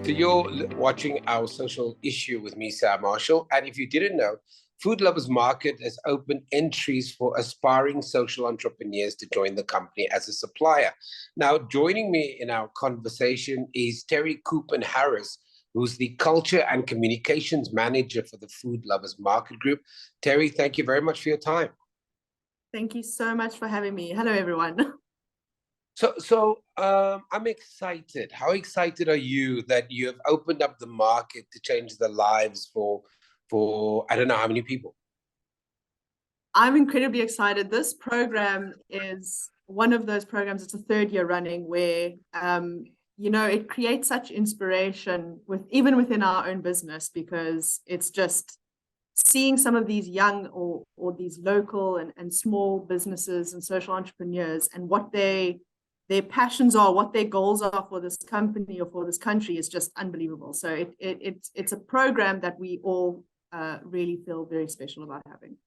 So you're watching our social issue with me, Sam Marshall. And if you didn't know, Food Lovers Market has opened entries for aspiring social entrepreneurs to join the company as a supplier. Now, joining me in our conversation is Terry Coupon Harris, who's the Culture and Communications Manager for the Food Lovers Market Group. Terry, thank you very much for your time. Thank you so much for having me. Hello, everyone. I'm excited. How excited are you that you have opened up the market to change the lives for I don't know how many people? I'm incredibly excited. This program is one of those programs, it's a third year running where, it creates such inspiration even within our own business, because it's just seeing some of these young or these local and small businesses and social entrepreneurs and what their passions are, what their goals are for this company or for this country is just unbelievable. So it's a program that we all really feel very special about having.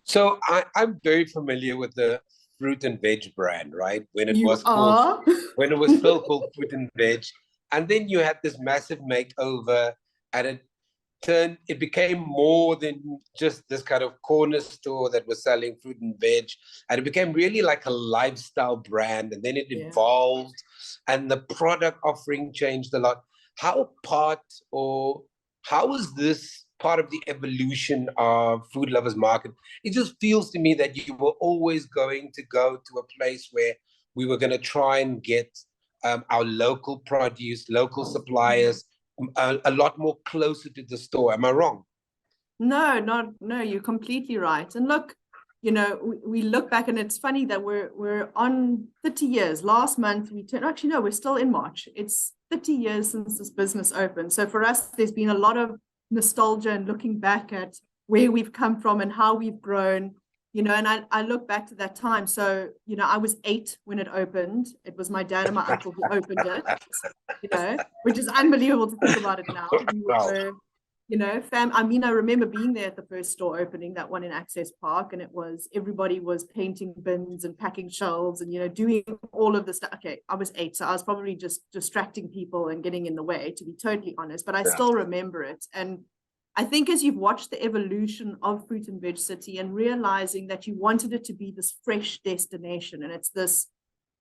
So I'm very familiar with the fruit and veg brand, right? When it You was are? still called fruit and veg, and then you had this massive makeover, and it became more than just this kind of corner store that was selling fruit and veg, and it became really like a lifestyle brand, and then it evolved, and the product offering changed a lot. How is this part of the evolution of Food Lovers Market? It just feels to me that you were always going to go to a place where we were going to try and get our local produce, local suppliers, a lot more closer to the store. Am I wrong? No, you're completely right. And look, we look back and it's funny that we're on 30 years. Last month we're still in March. It's 30 years since this business opened. So for us, there's been a lot of nostalgia and looking back at where we've come from and how we've grown, and I look back to that time. So, I was 8 when it opened. It was my dad and my uncle who opened it, which is unbelievable to think about it now. We were, I remember being there at the first store opening, that one in Access Park, and everybody was painting bins and packing shelves and, doing all of the stuff. Okay, I was 8, so I was probably just distracting people and getting in the way, to be totally honest, but I still remember it. And I think as you've watched the evolution of Fruit and Veg City and realizing that you wanted it to be this fresh destination, and it's this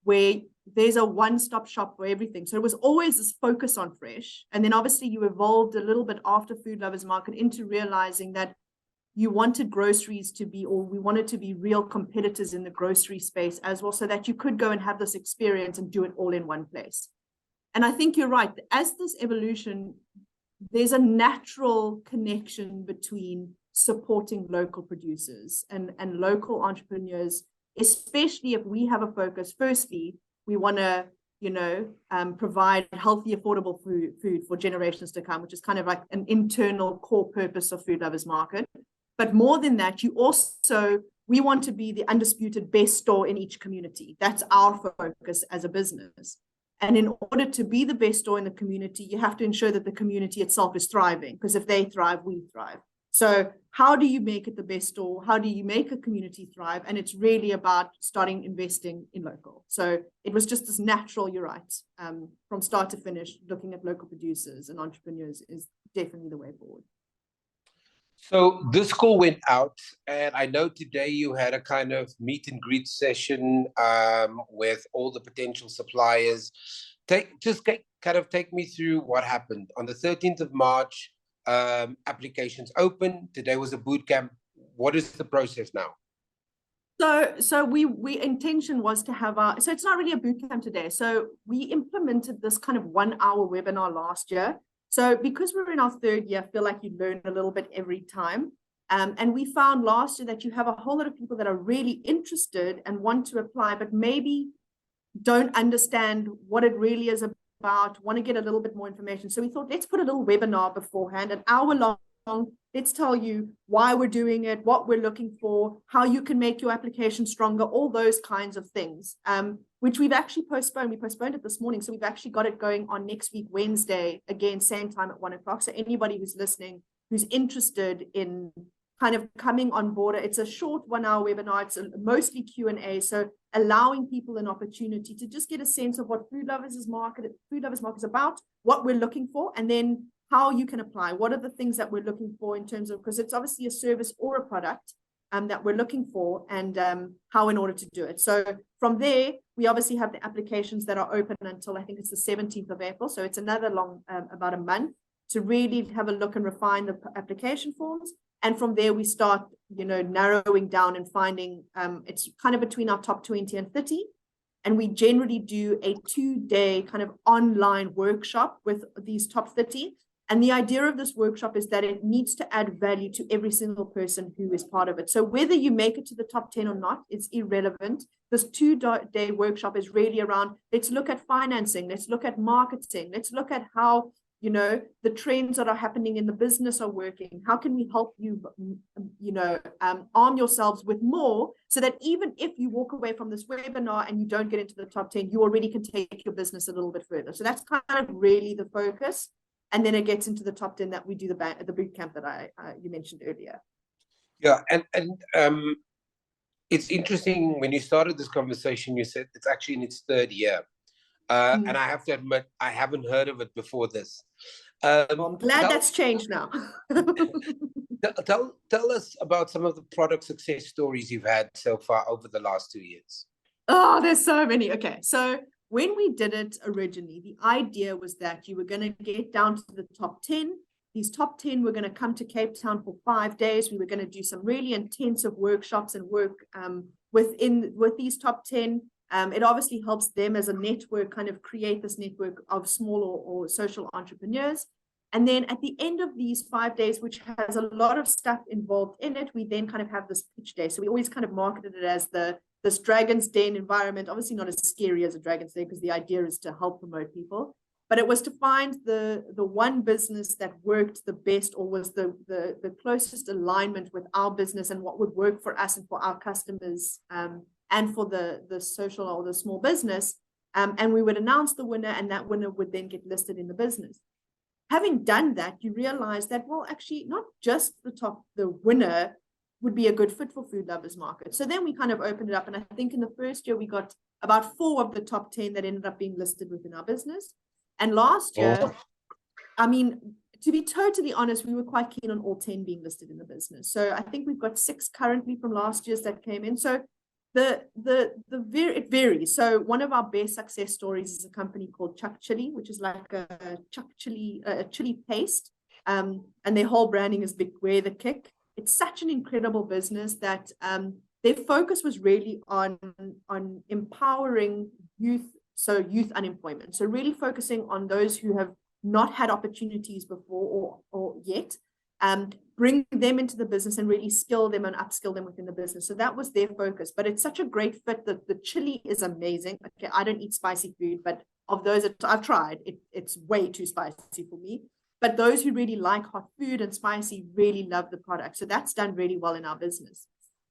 where there's a one-stop shop for everything. So it was always this focus on fresh. And then obviously you evolved a little bit after Food Lovers Market into realizing that you wanted groceries to be, or we wanted to be real competitors in the grocery space as well, so that you could go and have this experience and do it all in one place. And I think you're right. As this evolution, there's a natural connection between supporting local producers and local entrepreneurs, especially if we have a focus. Firstly, we want to, provide healthy, affordable food for generations to come, which is kind of like an internal core purpose of Food Lovers Market. But more than that, we want to be the undisputed best store in each community. That's our focus as a business. And in order to be the best store in the community, you have to ensure that the community itself is thriving, because if they thrive, we thrive. So how do you make it the best store? How do you make a community thrive? And it's really about starting investing in local. So it was just this natural, you're right, from start to finish, looking at local producers and entrepreneurs is definitely the way forward. So this call went out, and I know today you had a kind of meet and greet session with all the potential suppliers. Take me through what happened. On the 13th of March, applications open. Today was a boot camp. What is the process now? So we intention was to have so it's not really a boot camp today. So we implemented this kind of 1-hour webinar last year. So because we're in our third year, I feel like you learn a little bit every time. And we found last year that you have a whole lot of people that are really interested and want to apply, but maybe don't understand what it really is about, want to get a little bit more information. So we thought, let's put a little webinar beforehand, an hour long. Let's tell you why we're doing it, what we're looking for, how you can make your application stronger, all those kinds of things, which we've actually postponed. We postponed it this morning. So we've actually got it going on next week, Wednesday, again, same time at 1:00. So anybody who's listening, who's interested in kind of coming on board, it's a short 1-hour webinar. It's mostly Q&A. So allowing people an opportunity to just get a sense of what Food Lovers Market is about, what we're looking for, and then how you can apply. What are the things that we're looking for in terms of, because it's obviously a service or a product that we're looking for, and how in order to do it. So from there, we obviously have the applications that are open until I think it's the 17th of April. So it's another long, about a month to really have a look and refine the application forms. And from there, we start, narrowing down and finding, it's kind of between our top 20 and 30. And we generally do a 2-day kind of online workshop with these top 30. And the idea of this workshop is that it needs to add value to every single person who is part of it. So whether you make it to the top 10 or not, it's irrelevant. This 2-day workshop is really around, let's look at financing, let's look at marketing, let's look at how, the trends that are happening in the business are working. How can we help you, arm yourselves with more so that even if you walk away from this webinar and you don't get into the top 10, you already can take your business a little bit further. So that's kind of really the focus. And then it gets into the top 10 that we do the boot camp that you mentioned earlier. Yeah, and it's interesting, when you started this conversation, you said it's actually in its 3rd year. And I have to admit, I haven't heard of it before this. Well, I'm glad that's changed now. Tell us about some of the product success stories you've had so far over the last 2 years. Oh, there's so many. Okay, so when we did it originally, the idea was that you were going to get down to the top 10. These top 10 were going to come to Cape Town for 5 days. We were going to do some really intensive workshops and work with these top 10. It obviously helps them as a network kind of create this network of small or social entrepreneurs. And then at the end of these 5 days, which has a lot of stuff involved in it, we then kind of have this pitch day. So we always kind of marketed it as this Dragon's Den environment, obviously not as scary as a Dragon's Den, because the idea is to help promote people. But it was to find the one business that worked the best, or was the closest alignment with our business and what would work for us and for our customers, and for the social or the small business. And we would announce the winner, and that winner would then get listed in the business. Having done that, you realize that, well, actually, not just the winner would be a good fit for Food Lovers Market. So then we kind of opened it up. And I think in the first year, we got about 4 of the top 10 that ended up being listed within our business. And last year, I mean, to be totally honest, we were quite keen on all 10 being listed in the business. So I think we've got 6 currently from last year's that came in. So it varies. So one of our best success stories is a company called Chuck Chili, which is like a Chuck Chili, a chili paste. And their whole branding is Beware the Kick. It's such an incredible business that their focus was really on empowering youth, so youth unemployment. So really focusing on those who have not had opportunities before or yet, bring them into the business and really skill them and upskill them within the business. So that was their focus. But it's such a great fit. The chili is amazing. Okay, I don't eat spicy food, but of those that I've tried, it's way too spicy for me. But those who really like hot food and spicy really love the product. So that's done really well in our business.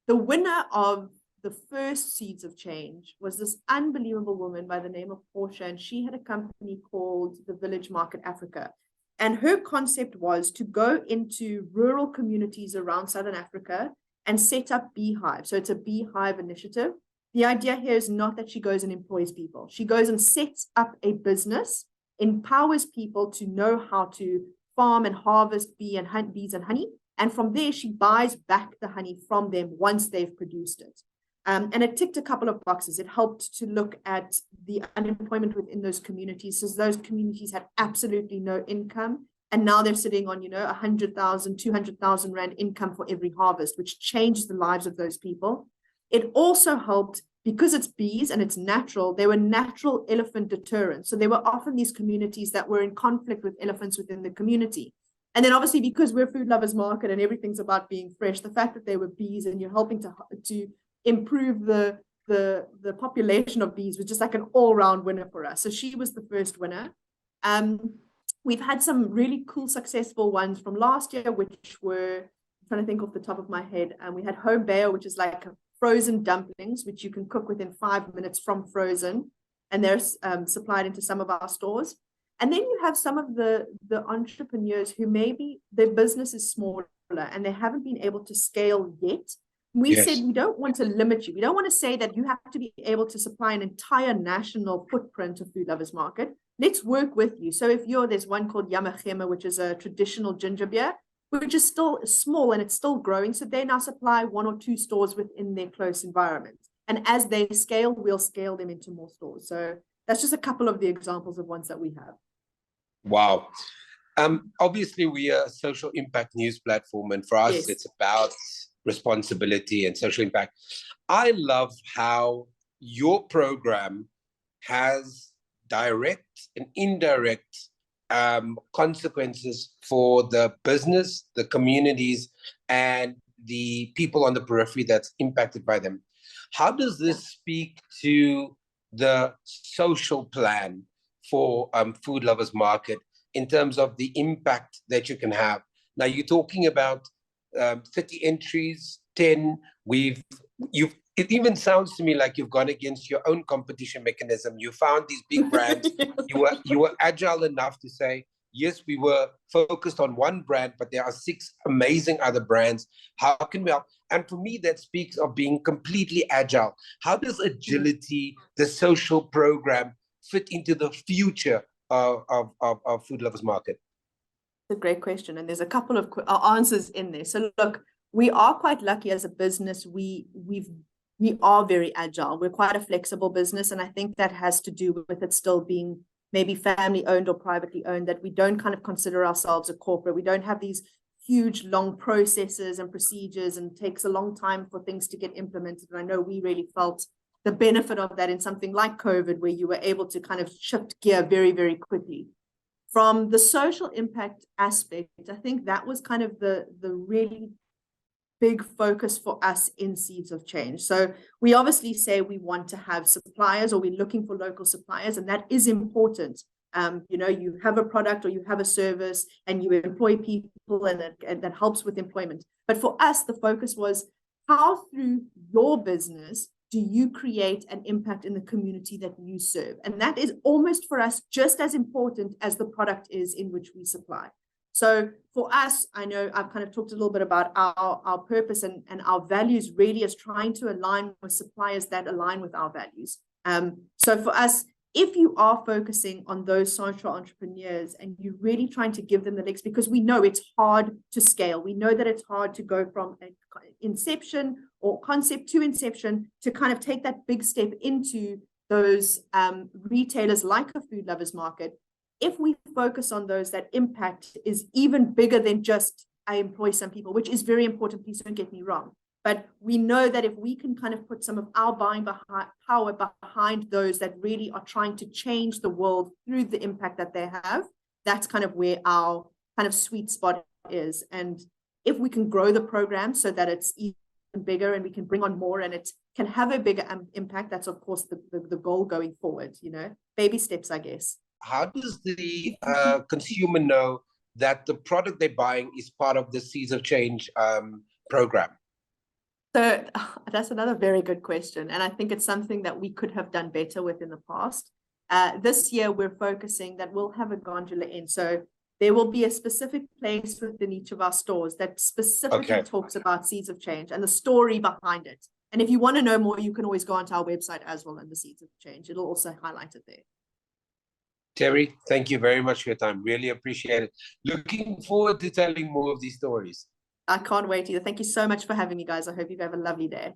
The winner of the first Seeds of Change was this unbelievable woman by the name of Portia, and she had a company called the Village Market Africa. And her concept was to go into rural communities around Southern Africa and set up beehives. So it's a beehive initiative. The idea here is not that she goes and employs people. She goes and sets up a business, empowers people to know how to farm and harvest bees and honey. And from there, she buys back the honey from them once they've produced it. And it ticked a couple of boxes. It helped to look at the unemployment within those communities. So those communities had absolutely no income. And now they're sitting on, 100,000, 200,000 Rand income for every harvest, which changed the lives of those people. It also helped, because it's bees and it's natural, they were natural elephant deterrents. So there were often these communities that were in conflict with elephants within the community. And then obviously, because we're Food Lovers Market and everything's about being fresh, the fact that they were bees and you're helping to improve the population of bees was just like an all-round winner for us. So she was the first winner. We've had some really cool, successful ones from last year, which were, I'm trying to think off the top of my head. We had Home Bayo, which is like frozen dumplings, which you can cook within 5 minutes from frozen. And they're supplied into some of our stores. And then you have some of the entrepreneurs who maybe their business is smaller and they haven't been able to scale yet. We said Yes. we don't want to limit you. We don't want to say that you have to be able to supply an entire national footprint of Food Lovers Market. Let's work with you. So if there's one called Yamachema, which is a traditional ginger beer, which is still small and it's still growing. So they now supply 1 or 2 stores within their close environment. And as they scale, we'll scale them into more stores. So that's just a couple of the examples of ones that we have. Wow. Obviously, we are a social impact news platform, and for us, Yes. it's about responsibility and social impact. I love how your program has direct and indirect consequences for the business, the communities, and the people on the periphery that's impacted by them. How does this speak to the social plan for Food Lovers Market in terms of the impact that you can have? Now, you're talking about 30 entries, 10. It even sounds to me like you've gone against your own competition mechanism. You found these big brands. You were agile enough to say, yes, we were focused on one brand, but there are 6 amazing other brands. How can we help? And for me, that speaks of being completely agile. How does agility, the social program, fit into the future of Food Lovers Market? It's a great question. And there's a couple of answers in there. So look, we are quite lucky as a business. We are very agile. We're quite a flexible business. And I think that has to do with it still being maybe family owned or privately owned, that we don't kind of consider ourselves a corporate. We don't have these huge, long processes and procedures, and it takes a long time for things to get implemented. And I know we really felt the benefit of that in something like COVID, where you were able to kind of shift gear very, very quickly. From the social impact aspect, I think that was kind of the really big focus for us in Seeds of Change. So we obviously say we want to have suppliers, or we're looking for local suppliers, and that is important. You have a product or you have a service and you employ people, and that helps with employment. But for us, the focus was, how through your business do you create an impact in the community that you serve? And that is almost for us just as important as the product is in which we supply. So for us, I know I've kind of talked a little bit about our purpose and our values really is trying to align with suppliers that align with our values. So for us, if you are focusing on those social entrepreneurs and you're really trying to give them the legs, because we know it's hard to scale. We know that it's hard to go from inception or concept to inception to kind of take that big step into those retailers like a Food Lovers Market. If we focus on those, that impact is even bigger than just I employ some people, which is very important. Please don't get me wrong. But we know that if we can kind of put some of our buying power behind those that really are trying to change the world through the impact that they have, that's kind of where our kind of sweet spot is. And if we can grow the program so that it's even bigger and we can bring on more and it can have a bigger impact, that's of course the goal going forward, baby steps, I guess. How does the consumer know that the product they're buying is part of the Seeds of Change program? So that's another very good question. And I think it's something that we could have done better with in the past. This year, we're focusing that we'll have a gondola in. So there will be a specific place within each of our stores that specifically talks about Seeds of Change and the story behind it. And if you want to know more, you can always go onto our website as well, under Seeds of Change. It'll also highlight it there. Terry, thank you very much for your time. Really appreciate it. Looking forward to telling more of these stories. I can't wait either. Thank you so much for having me, guys. I hope you have a lovely day.